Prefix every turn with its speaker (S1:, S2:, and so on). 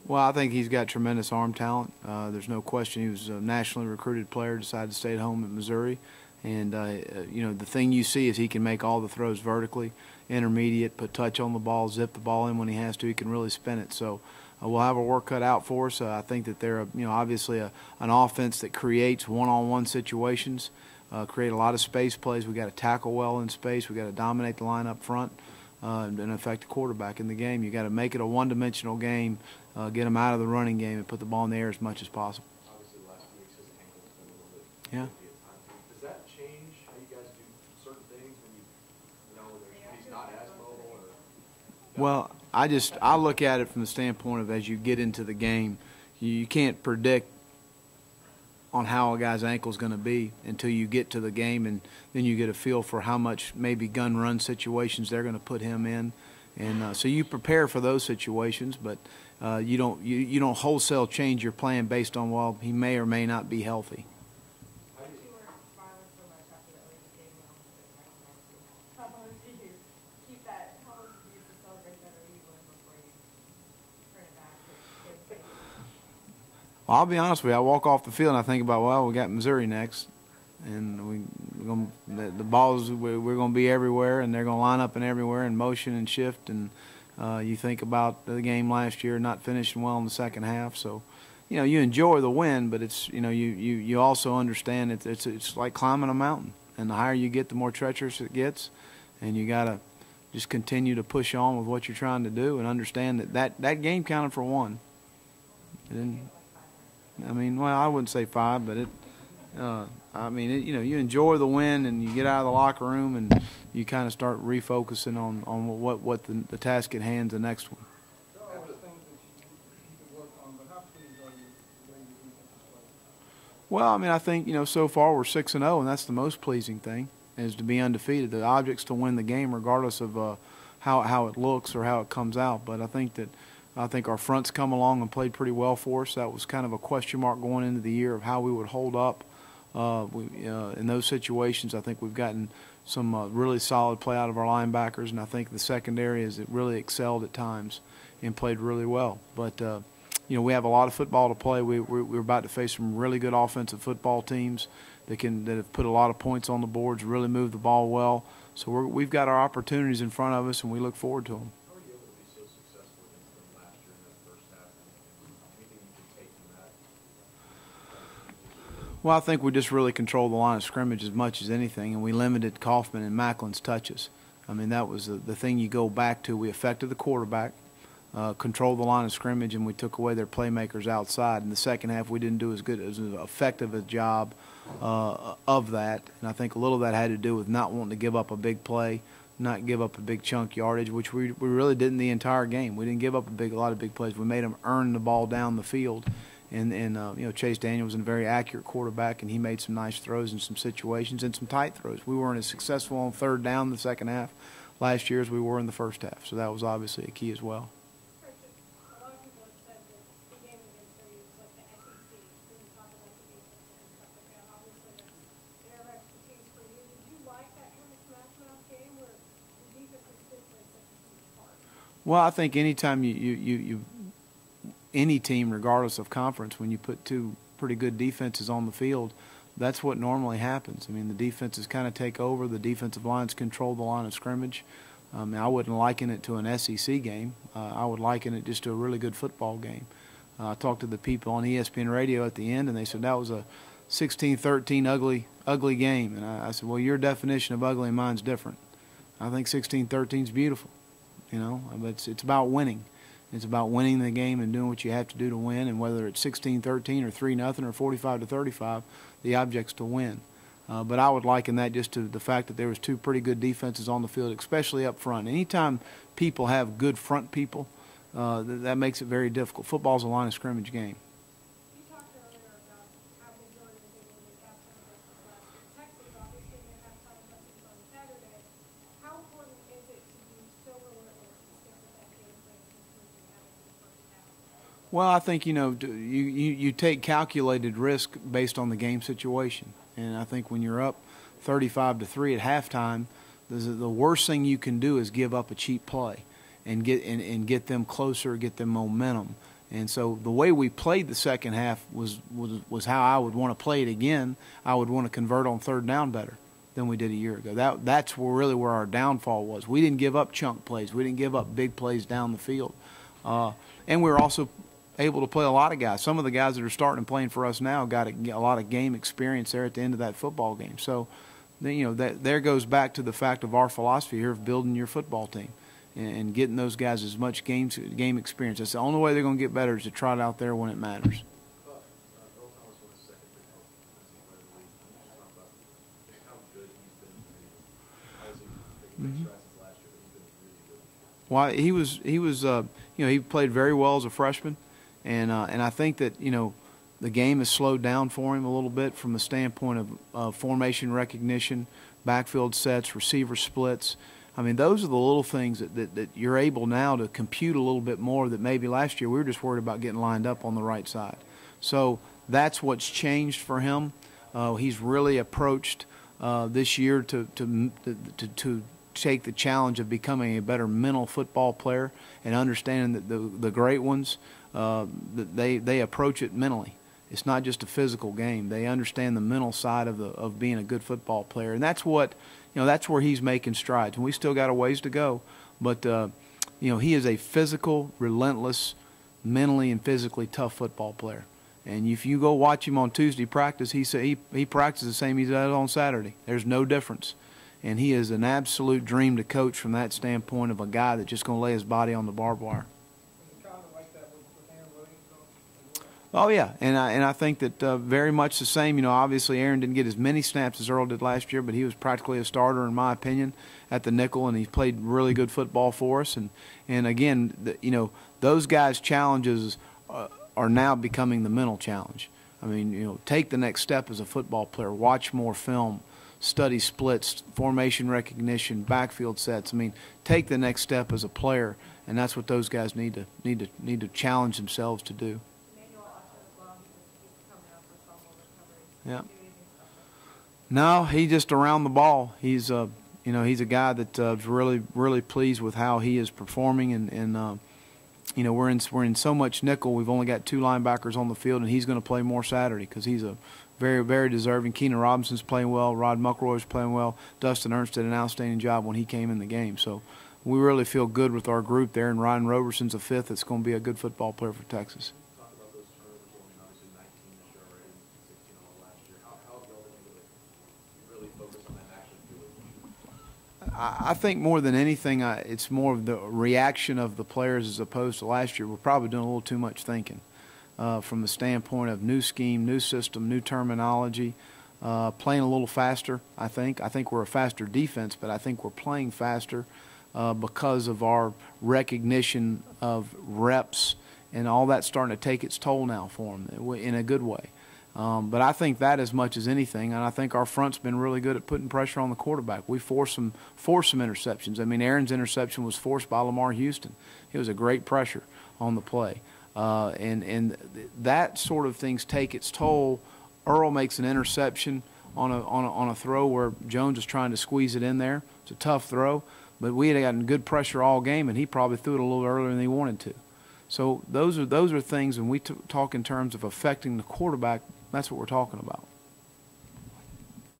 S1: Well, I think he's got tremendous arm talent. There's no question. He was a nationally recruited player, decided to stay at home at Missouri. And, you know, the thing you see is he can make all the throws vertically, intermediate, put touch on the ball, zip the ball in when he has to. He can really spin it. So we'll have our work cut out for us. I think that they're, you know, obviously an offense that creates one-on-one situations, create a lot of space plays. We got to tackle well in space. We got to dominate the line up front and affect the quarterback in the game. You got to make it a one-dimensional game, get them out of the running game, and put the ball in the air as much as possible.
S2: Obviously, the last 2 weeks his ankle's been a little bit.
S1: Yeah.
S2: Does that change how you guys do certain things when you know he's not as mobile? Or
S1: well, I look at it from the standpoint of as you get into the game, you can't predict on how a guy's ankle is going to be until you get to the game, and then you get a feel for how much maybe gun run situations they're going to put him in, and so you prepare for those situations, but you don't wholesale change your plan based on, well, he may or may not be healthy. Well, I'll be honest with you. I walk off the field and I think about, well, we got Missouri next, and the balls we're going to be everywhere, and they're going to line up and everywhere and motion and shift. And you think about the game last year not finishing well in the second half. So, you know, you enjoy the win, but it's, you know, you also understand it's like climbing a mountain, and the higher you get, the more treacherous it gets, and you got to just continue to push on with what you're trying to do and understand that game counted for one. I mean, well, I wouldn't say 5, but I mean, you know, you enjoy the win and you get out of the locker room and you kind of start refocusing on what the task at hand is the next one. Well, I mean, I think, you know, so far we're 6-0, and that's the most pleasing thing, is to be undefeated. The object's to win the game regardless of how it looks or how it comes out. But I think our front's come along and played pretty well for us. That was kind of a question mark going into the year of how we would hold up in those situations. I think we've gotten some really solid play out of our linebackers, and I think the secondary has really excelled at times and played really well. But, you know, we have a lot of football to play. We're about to face some really good offensive football teams that have put a lot of points on the boards, really moved the ball well. So we've got our opportunities in front of us, and we look forward to them. Well, I think we just really controlled the line of scrimmage as much as anything, and we limited Kaufman and Macklin's touches. I mean, that was the thing you go back to. We affected the quarterback, controlled the line of scrimmage, and we took away their playmakers outside. In the second half, we didn't do as good, as effective a job of that, and I think a little of that had to do with not wanting to give up a big play, not give up a big chunk yardage, which we really didn't the entire game. We didn't give up a lot of big plays. We made them earn the ball down the field. And you know, Chase Daniel was a very accurate quarterback, and he made some nice throws in some situations and some tight throws. We weren't as successful on third down in the second half last year as we were in the first half, so that was obviously a key as well. Well, I think anytime any team, regardless of conference, when you put two pretty good defenses on the field, that's what normally happens. I mean, the defenses kind of take over. The defensive lines control the line of scrimmage. I wouldn't liken it to an SEC game. I would liken it just to a really good football game. I talked to the people on ESPN radio at the end, and they said that was a 16-13 ugly game. And I said, well, your definition of ugly and mine's different. I think 16-13 is beautiful. You know, but it's about winning. It's about winning the game and doing what you have to do to win, and whether it's 16-13 or 3-0 or 45-35, the object's to win. But I would liken that just to the fact that there was two pretty good defenses on the field, especially up front. Anytime people have good front people, that makes it very difficult. Football's a line of scrimmage game. Well, I think, you know, you take calculated risk based on the game situation. And I think when you're up 35-3 at halftime, the worst thing you can do is give up a cheap play and get them closer, get them momentum. And so the way we played the second half was how I would want to play it again. I would want to convert on third down better than we did a year ago. That's really where our downfall was. We didn't give up chunk plays. We didn't give up big plays down the field. And we were also able to play a lot of guys. Some of the guys that are starting and playing for us now got a lot of game experience there at the end of that football game. So, there goes back to the fact of our philosophy here of building your football team and getting those guys as much game experience. That's the only way they're going to get better is to trot out there when it matters. Well, he played very well as a freshman, and I think that the game has slowed down for him a little bit from the standpoint of formation recognition, backfield sets, receiver splits. I mean, those are the little things that you're able now to compute a little bit more that maybe last year we were just worried about getting lined up on the right side. So that's what's changed for him. He's really approached this year to take the challenge of becoming a better mental football player and understanding that the great ones, they approach it mentally. It's not just a physical game. They understand the mental side of being a good football player, and that's that's where he's making strides. And we still got a ways to go, but he is a physical, relentless, mentally and physically tough football player. And if you go watch him on Tuesday practice, he practices the same he does on Saturday. There's no difference. And he is an absolute dream to coach from that standpoint of a guy that's just going to lay his body on the barbed wire. Oh, yeah, and I think that very much the same. Obviously Aaron didn't get as many snaps as Earl did last year, but he was practically a starter, in my opinion, at the nickel, and he played really good football for us. And again, those guys' challenges are now becoming the mental challenge. I mean, take the next step as a football player, watch more film, study splits, formation recognition, backfield sets. I mean, take the next step as a player, and that's what those guys need to challenge themselves to do. Yeah. No, he's just around the ball. He's he's a guy that's really pleased with how he is performing, and we're in so much nickel. We've only got 2 linebackers on the field, and he's going to play more Saturday because he's a very, very deserving. Keenan Robinson's playing well. Rod Muckroy's playing well. Dustin Ernst did an outstanding job when he came in the game. So we really feel good with our group there, and Ryan Roberson's a fifth that's going to be a good football player for Texas. I think more than anything, it's more of the reaction of the players as opposed to last year. We're probably doing a little too much thinking from the standpoint of new scheme, new system, new terminology, playing a little faster, I think. I think we're a faster defense, but I think we're playing faster because of our recognition of reps, and all that's starting to take its toll now for them in a good way. But I think that as much as anything, and I think our front's been really good at putting pressure on the quarterback. We force some interceptions. I mean, Aaron's interception was forced by Lamar Houston. It was a great pressure on the play. And that sort of things take its toll. Earl makes an interception on a throw where Jones is trying to squeeze it in there. It's a tough throw, but we had gotten good pressure all game, and he probably threw it a little earlier than he wanted to. So those are things when we talk in terms of affecting the quarterback. That's what we're talking about.